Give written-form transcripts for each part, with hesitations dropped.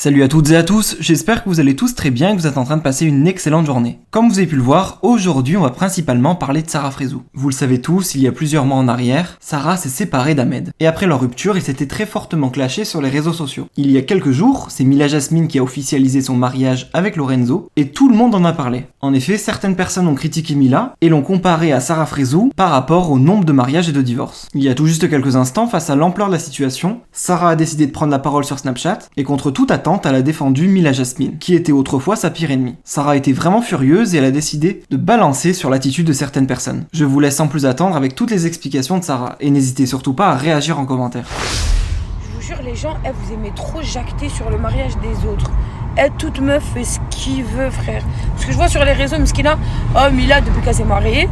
Salut à toutes et à tous, j'espère que vous allez tous très bien et que vous êtes en train de passer une excellente journée. Comme vous avez pu le voir, aujourd'hui on va principalement parler de Sarah Frézou. Vous le savez tous, il y a plusieurs mois en arrière, Sarah s'est séparée d'Ahmed. Et après leur rupture, ils s'étaient très fortement clashés sur les réseaux sociaux. Il y a quelques jours, c'est Mila Jasmine qui a officialisé son mariage avec Lorenzo, et tout le monde en a parlé. En effet, certaines personnes ont critiqué Mila, et l'ont comparé à Sarah Frézou par rapport au nombre de mariages et de divorces. Il y a tout juste quelques instants, face à l'ampleur de la situation, Sarah a décidé de prendre la parole sur Snapchat, et contre toute attente, elle a défendu Mila Jasmine, qui était autrefois sa pire ennemie. Sarah était vraiment furieuse et elle a décidé de balancer sur l'attitude de certaines personnes. Je vous laisse sans plus attendre avec toutes les explications de Sarah, et n'hésitez surtout pas à réagir en commentaire. Je vous jure, les gens, vous aimez trop jacter sur le mariage des autres. Toute meuf fait ce qu'il veut, frère. Parce que je vois sur les réseaux, Mskina, oh Mila, depuis qu'elle s'est mariée,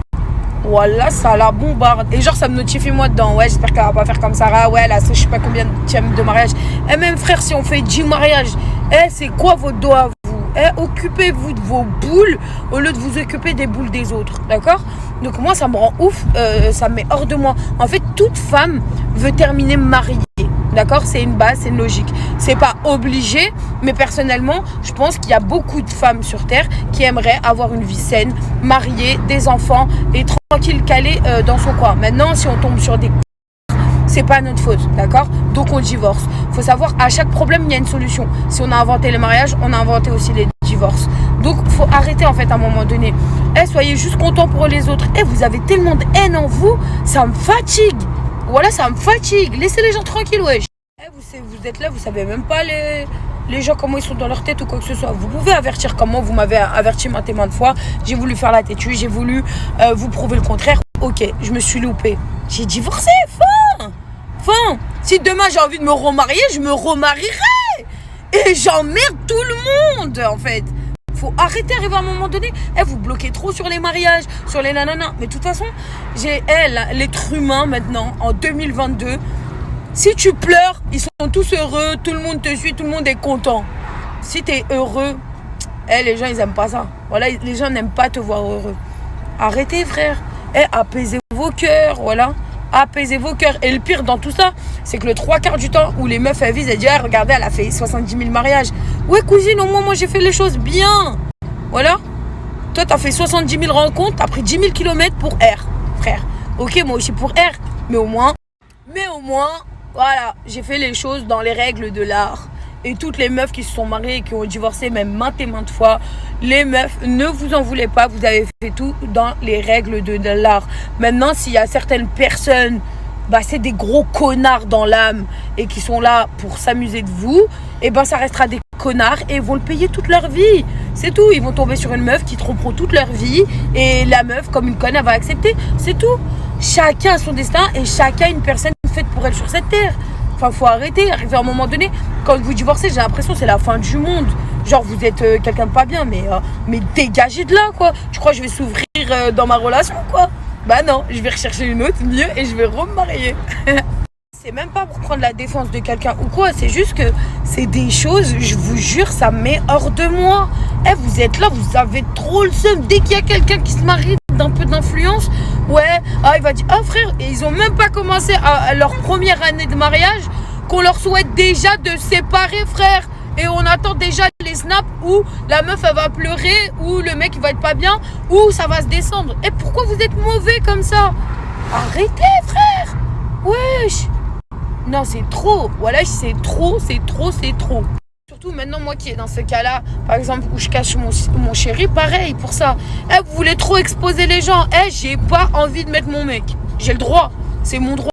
voilà, ça la bombarde. Et genre, ça me notifie moi dedans. Ouais, j'espère qu'elle va pas faire comme Sarah. Ouais, là, je sais pas combien de mariages. Et même, frère, si on fait 10 mariages, c'est quoi votre dos à vous? Occupez-vous de vos boules au lieu de vous occuper des boules des autres. D'accord? Donc, moi, ça me rend ouf. Ça me met hors de moi. En fait, toute femme veut terminer mariée. D'accord? C'est une base, c'est une logique. C'est pas obligé, mais personnellement, je pense qu'il y a beaucoup de femmes sur Terre qui aimeraient avoir une vie saine, mariée, des enfants et tranquille, calée dans son coin. Maintenant, si on tombe sur des... c'est pas notre faute, d'accord? Donc on divorce. Faut savoir, à chaque problème, il y a une solution. Si on a inventé le mariage, on a inventé aussi les divorces. Donc faut arrêter en fait à un moment donné. Soyez juste contents pour les autres. Vous avez tellement de haine en vous, ça me fatigue. Voilà, ça me fatigue. Laissez les gens tranquilles, wesh. Vous êtes là, vous savez même pas les gens comment ils sont dans leur tête ou quoi que ce soit. Vous pouvez avertir comment vous m'avez averti maintes et maintes fois. J'ai voulu faire la têtue, j'ai voulu vous prouver le contraire. Ok, je me suis loupée. J'ai divorcé, fin. Si demain j'ai envie de me remarier, je me remarierai. Et j'emmerde tout le monde, en fait. Faut arrêter, arriver à un moment donné. Vous bloquez trop sur les mariages, sur les nananas. Mais de toute façon, l'être humain maintenant, en 2022, si tu pleures, ils sont tous heureux, tout le monde te suit, tout le monde est content. Si t'es heureux, les gens ils aiment pas ça. Voilà, les gens n'aiment pas te voir heureux. Arrêtez, frère. Apaisez vos cœurs, voilà. Apaisez vos cœurs. Et le pire dans tout ça, c'est que le 3/4 du temps où les meufs elles visent, elles disent regardez, elle a fait 70 000 mariages. Ouais, cousine, au moins moi j'ai fait les choses bien. Voilà. Toi t'as fait 70 000 rencontres, t'as pris 10 000 km pour frère. Ok, moi aussi pour mais au moins, voilà, j'ai fait les choses dans les règles de l'art. Et toutes les meufs qui se sont mariées et qui ont divorcé même maintes et maintes fois, les meufs, ne vous en voulez pas, vous avez fait tout dans les règles de l'art. Maintenant, s'il y a certaines personnes, c'est des gros connards dans l'âme et qui sont là pour s'amuser de vous, ça restera des connards et ils vont le payer toute leur vie. C'est tout, ils vont tomber sur une meuf qui tromperont toute leur vie et la meuf, comme une conne, elle va accepter. C'est tout. Chacun a son destin et chacun une personne faite pour elle sur cette terre. Enfin, faut arrêter. Arriver à un moment donné, quand vous divorcez, j'ai l'impression que c'est la fin du monde. Genre, vous êtes quelqu'un de pas bien, mais dégagez de là, quoi. Tu crois que je vais s'ouvrir dans ma relation, quoi? Non, je vais rechercher une autre mieux et je vais remarier. C'est même pas pour prendre la défense de quelqu'un ou quoi, c'est juste que c'est des choses, je vous jure, ça me met hors de moi. Vous êtes là, vous avez trop le seum. Dès qu'il y a quelqu'un qui se marie d'un peu d'influence, il va dire, frère, et ils ont même pas commencé à leur première année de mariage, qu'on leur souhaite déjà de se séparer, frère. Et on attend déjà les snaps où la meuf elle va pleurer, où le mec il va être pas bien, où ça va se descendre. Pourquoi vous êtes mauvais comme ça? Arrêtez, frère. Wesh. Non, c'est trop. Voilà, c'est trop. Surtout maintenant, moi qui est dans ce cas-là, par exemple, où je cache mon chéri, pareil pour ça. Vous voulez trop exposer les gens. J'ai pas envie de mettre mon mec. J'ai le droit. C'est mon droit.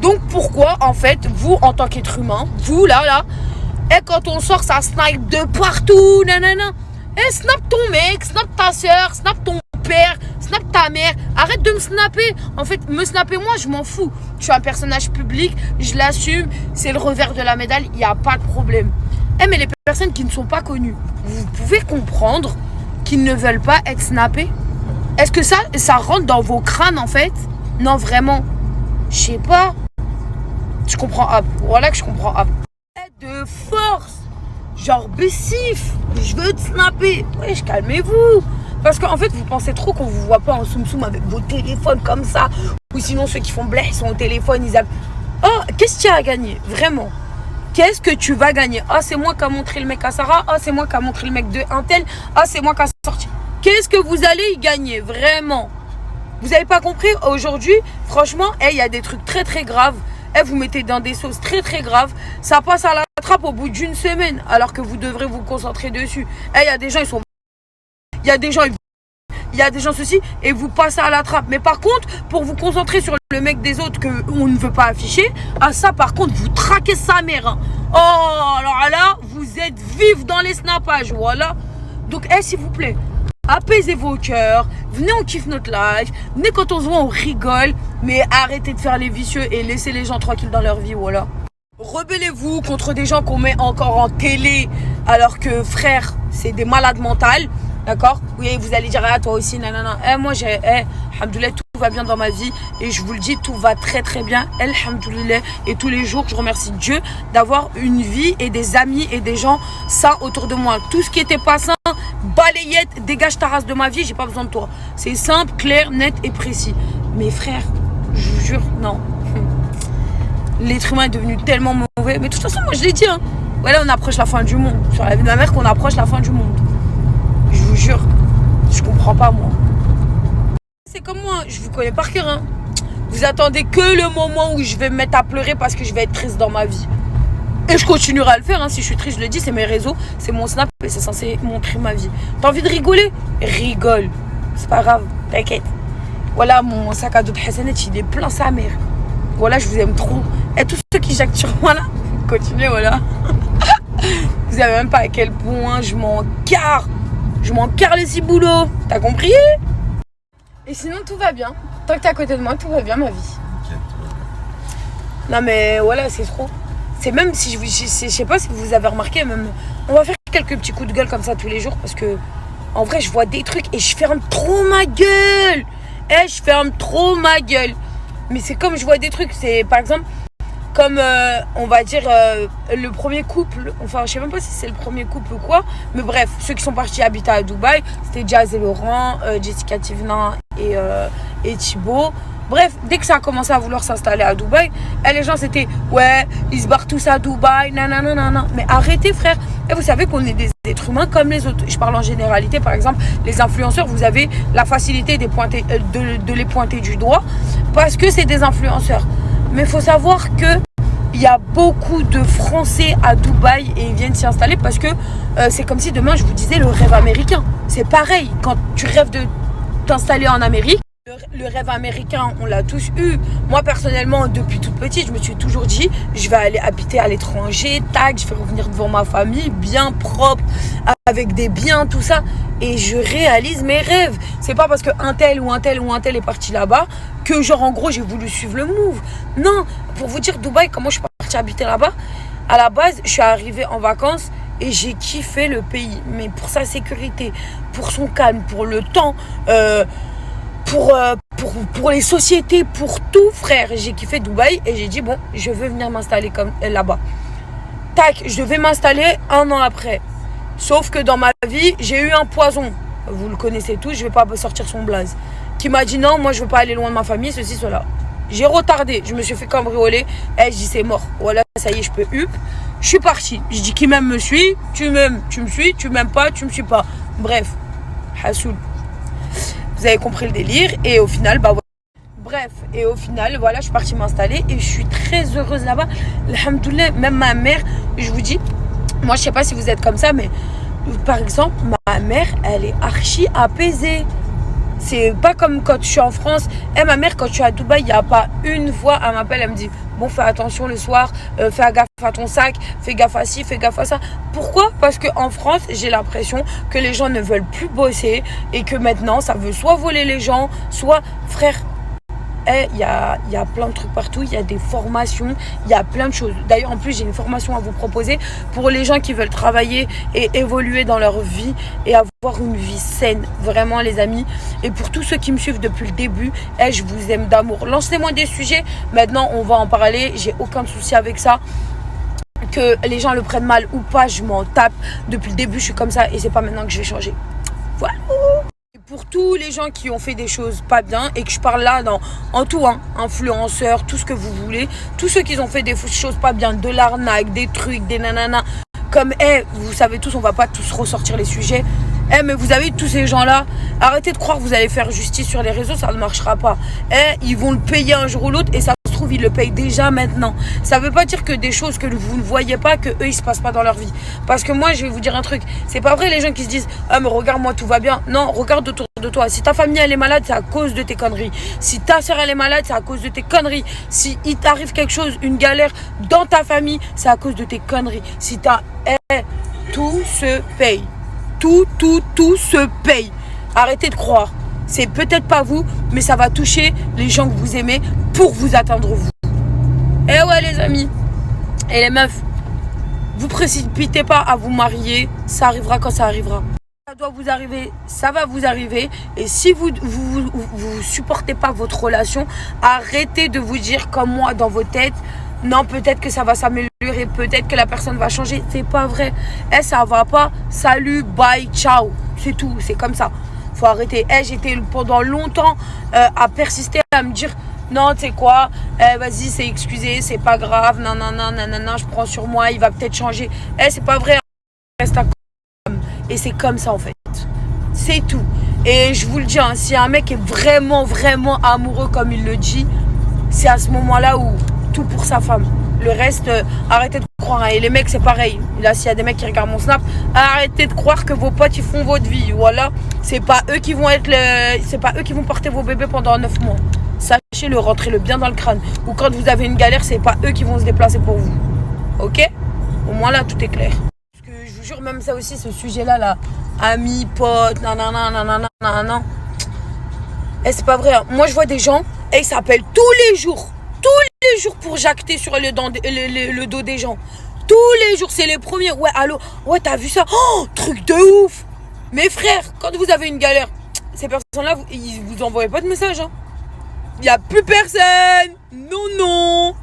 Donc pourquoi, en fait, vous, en tant qu'être humain, vous, là, quand on sort, ça snipe de partout, nanana. Snap ton mec, snap ta soeur, snap ton père, snap ta mère. Arrête de me snapper. En fait, me snapper, moi, je m'en fous. Je suis un personnage public, je l'assume. C'est le revers de la médaille, il n'y a pas de problème. Mais les personnes qui ne sont pas connues, vous pouvez comprendre qu'ils ne veulent pas être snappés? Est-ce que ça rentre dans vos crânes, en fait? Non, vraiment. Je sais pas. Je comprends up. Voilà que je comprends up. De force. Genre, bessif. Je veux te snapper. Wesh, calmez-vous. Parce qu'en fait, vous pensez trop qu'on vous voit pas en soum-soum avec vos téléphones comme ça. Ou sinon, ceux qui font blé, ils sont au téléphone, ils ont... qu'est-ce qu'il y a à gagner? Vraiment. Qu'est-ce que tu vas gagner? Ah, c'est moi qui a montré le mec à Sarah. Ah, c'est moi qui a montré le mec de un tel. Ah, c'est moi qui a sorti. Qu'est-ce que vous allez y gagner, vraiment? Vous n'avez pas compris? Aujourd'hui, franchement, il y a des trucs très très graves. Vous mettez dans des sauces très très graves. Ça passe à la trappe au bout d'une semaine, alors que vous devrez vous concentrer dessus. Il y a des gens, ils sont... Il y a des gens, ceci, et vous passez à la trappe. Mais par contre, pour vous concentrer sur le mec des autres qu'on ne veut pas afficher, à ça, par contre, vous traquez sa mère. Hein. Oh, alors là, vous êtes vif dans les snappages, voilà. Donc, s'il vous plaît, apaisez vos cœurs. Venez, on kiffe notre live. Venez, quand on se voit, on rigole. Mais arrêtez de faire les vicieux et laissez les gens tranquilles dans leur vie, voilà. Rebellez-vous contre des gens qu'on met encore en télé, alors que, frère, c'est des malades mentales. D'accord? Oui, vous allez dire, ah, toi aussi, nanana. Moi, alhamdoulilah, tout va bien dans ma vie. Et je vous le dis, tout va très, très bien. Alhamdoulilah. Et tous les jours, je remercie Dieu d'avoir une vie et des amis et des gens sains autour de moi. Tout ce qui était pas sain, balayette, dégage ta race de ma vie, j'ai pas besoin de toi. C'est simple, clair, net et précis. Mes frères, je vous jure, non. L'être humain est devenu tellement mauvais. Mais de toute façon, moi, je l'ai dit, hein. Voilà, on approche la fin du monde. Sur la vie de ma mère, qu'on approche la fin du monde. Je vous jure, je comprends pas, moi. C'est comme moi, je vous connais par cœur, hein. Vous attendez que le moment où je vais me mettre à pleurer parce que je vais être triste dans ma vie. Et je continuerai à le faire, hein. Si je suis triste, je le dis, c'est mes réseaux, c'est mon snap et c'est censé montrer ma vie. T'as envie de rigoler? Rigole. C'est pas grave, t'inquiète. Voilà, mon sac à dos de Hassanet, il est plein sa mère. Voilà, je vous aime trop. Et tous ceux qui jactent sur moi là, continuez, voilà. Vous savez même pas à quel point je m'en carre. Je m'en carre les ciboulots. T'as compris? Et sinon, tout va bien. Tant que t'es à côté de moi, tout va bien, ma vie. Non, mais voilà, c'est trop. C'est même si je sais pas si vous avez remarqué, même. On va faire quelques petits coups de gueule comme ça tous les jours parce que, en vrai, je vois des trucs et je ferme trop ma gueule. Je ferme trop ma gueule. Mais c'est comme je vois des trucs. C'est par exemple. Comme, on va dire, le premier couple, enfin, je sais même pas si c'est le premier couple ou quoi, mais bref, ceux qui sont partis habiter à Dubaï, c'était Jazz et Laurent, Jessica Tivna et Thibaut. Bref, dès que ça a commencé à vouloir s'installer à Dubaï, les gens c'était, ouais, ils se barrent tous à Dubaï, nanana. Mais arrêtez, frère. Et vous savez qu'on est des êtres humains comme les autres. Je parle en généralité, par exemple, les influenceurs, vous avez la facilité de les pointer du doigt parce que c'est des influenceurs. Mais il faut savoir que il y a beaucoup de Français à Dubaï et ils viennent s'y installer parce que c'est comme si demain je vous disais le rêve américain. C'est pareil, quand tu rêves de t'installer en Amérique, le rêve américain, on l'a tous eu. Moi personnellement, depuis toute petite, je me suis toujours dit, je vais aller habiter à l'étranger, tac, je vais revenir devant ma famille, bien propre, avec des biens, tout ça. Et je réalise mes rêves. C'est pas parce qu'un tel ou un tel ou un tel est parti là-bas que genre en gros j'ai voulu suivre le move. Non, pour vous dire Dubaï, comment je suis partie habiter là-bas, à la base, je suis arrivée en vacances et j'ai kiffé le pays. Mais pour sa sécurité, pour son calme, pour le temps, pour les sociétés, pour tout, frère. J'ai kiffé Dubaï et j'ai dit, bon, je veux venir m'installer comme là-bas. Tac, je devais m'installer 1 an après. Sauf que dans ma vie, j'ai eu un poison. Vous le connaissez tous, je vais pas sortir son blaze. Qui m'a dit non, moi je veux pas aller loin de ma famille, ceci, cela. J'ai retardé, je me suis fait cambrioler. Je dis c'est mort. Voilà, ça y est, je peux up. Je suis partie. Je dis qui m'aime me suit. Tu m'aimes, tu me suis. Tu m'aimes pas, tu me suis pas. Bref, Hassoul. Vous avez compris le délire. Et au final, bah ouais. Bref, et au final, voilà, je suis partie m'installer et je suis très heureuse là-bas. Alhamdoulilah, même ma mère, je vous dis, moi je sais pas si vous êtes comme ça, mais par exemple, ma mère, elle est archi apaisée. C'est pas comme quand je suis en France. Ma mère, quand je suis à Dubaï, il n'y a pas une fois, elle m'appelle, elle me dit bon, fais attention le soir, fais gaffe à ton sac, fais gaffe à ci, fais gaffe à ça. Pourquoi? Parce qu'en France, j'ai l'impression que les gens ne veulent plus bosser et que maintenant, ça veut soit voler les gens, soit, frère, il y a plein de trucs partout, il y a des formations, il y a plein de choses. D'ailleurs, en plus, j'ai une formation à vous proposer pour les gens qui veulent travailler et évoluer dans leur vie et avoir une vie saine, vraiment les amis. Et pour tous ceux qui me suivent depuis le début, je vous aime d'amour. Lancez-moi des sujets, maintenant on va en parler, j'ai aucun souci avec ça. Que les gens le prennent mal ou pas, je m'en tape. Depuis le début, je suis comme ça et c'est pas maintenant que je vais changer. Voilà. pour tous les gens qui ont fait des choses pas bien, et que je parle là en tout, hein, influenceurs, tout ce que vous voulez, tous ceux qui ont fait des choses pas bien, de l'arnaque, des trucs, des nananas, comme, vous savez tous, on va pas tous ressortir les sujets, mais vous avez tous ces gens-là, arrêtez de croire que vous allez faire justice sur les réseaux, ça ne marchera pas. Ils vont le payer un jour ou l'autre, et ça se trouve, ils le payent déjà maintenant. Ça veut pas dire que des choses que vous ne voyez pas, que eux, ils se passent pas dans leur vie. Parce que moi, je vais vous dire un truc, c'est pas vrai les gens qui se disent, ah mais regarde, moi tout va bien. Non, regarde autour de toi. Si ta famille elle est malade, c'est à cause de tes conneries. Si ta soeur elle est malade, c'est à cause de tes conneries. Si il t'arrive quelque chose, une galère dans ta famille, c'est à cause de tes conneries. Si t'as, tout se paye. Tout se paye. Arrêtez de croire. C'est peut-être pas vous, mais ça va toucher les gens que vous aimez pour vous atteindre vous. Ouais les amis et les meufs, vous précipitez pas à vous marier, ça arrivera quand ça arrivera. Ça doit vous arriver, ça va vous arriver. Et si vous supportez pas votre relation, arrêtez de vous dire comme moi dans vos têtes, non, peut-être que ça va s'améliorer, peut-être que la personne va changer. C'est pas vrai. Ça va pas. Salut, bye, ciao. C'est tout, c'est comme ça. Faut arrêter. J'étais pendant longtemps à persister, à me dire, non, tu sais quoi, vas-y, c'est excusé, c'est pas grave, non, je prends sur moi, il va peut-être changer. C'est pas vrai. Reste un et c'est comme ça en fait. C'est tout. Et je vous le dis, hein, si un mec est vraiment, vraiment amoureux comme il le dit, c'est à ce moment-là où tout pour sa femme. Le reste, arrêtez de croire. Hein. Et les mecs, c'est pareil. Là, s'il y a des mecs qui regardent mon snap, arrêtez de croire que vos potes, ils font votre vie. Voilà. C'est pas eux qui vont c'est pas eux qui vont porter vos bébés pendant 9 mois. Sachez-le, rentrez-le bien dans le crâne. Ou quand vous avez une galère, c'est pas eux qui vont se déplacer pour vous. Ok? Au moins là, tout est clair. Parce que je vous jure, même ça aussi, ce sujet-là, là, amis, potes, nanana. C'est pas vrai. Hein. Moi, je vois des gens, ils s'appellent tous les jours pour jacter sur le dos des gens. Tous les jours, c'est les premiers. Ouais, allô, ouais, t'as vu ça? Oh, truc de ouf. Mes frères, quand vous avez une galère, ces personnes-là, ils vous envoient pas de message. Hein. Il n'y a plus personne. Non.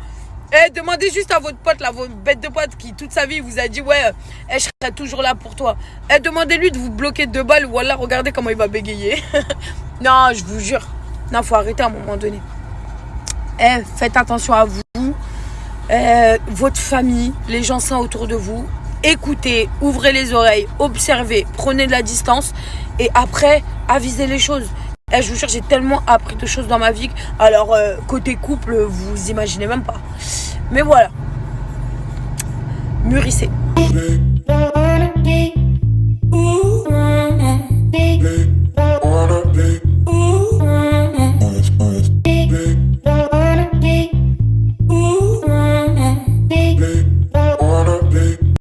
Demandez juste à votre pote, là, votre bête de pote qui, toute sa vie, vous a dit, ouais, je serai toujours là pour toi. Demandez-lui de vous bloquer 2 balles. Voilà, regardez comment il va bégayer. Non, je vous jure. Non, faut arrêter à un moment donné. Faites attention à vous, votre famille, les gens sains autour de vous. Écoutez, ouvrez les oreilles, observez, prenez de la distance et après, avisez les choses. Je vous jure, j'ai tellement appris de choses dans ma vie. Alors, côté couple, vous imaginez même pas. Mais voilà. Mûrissez.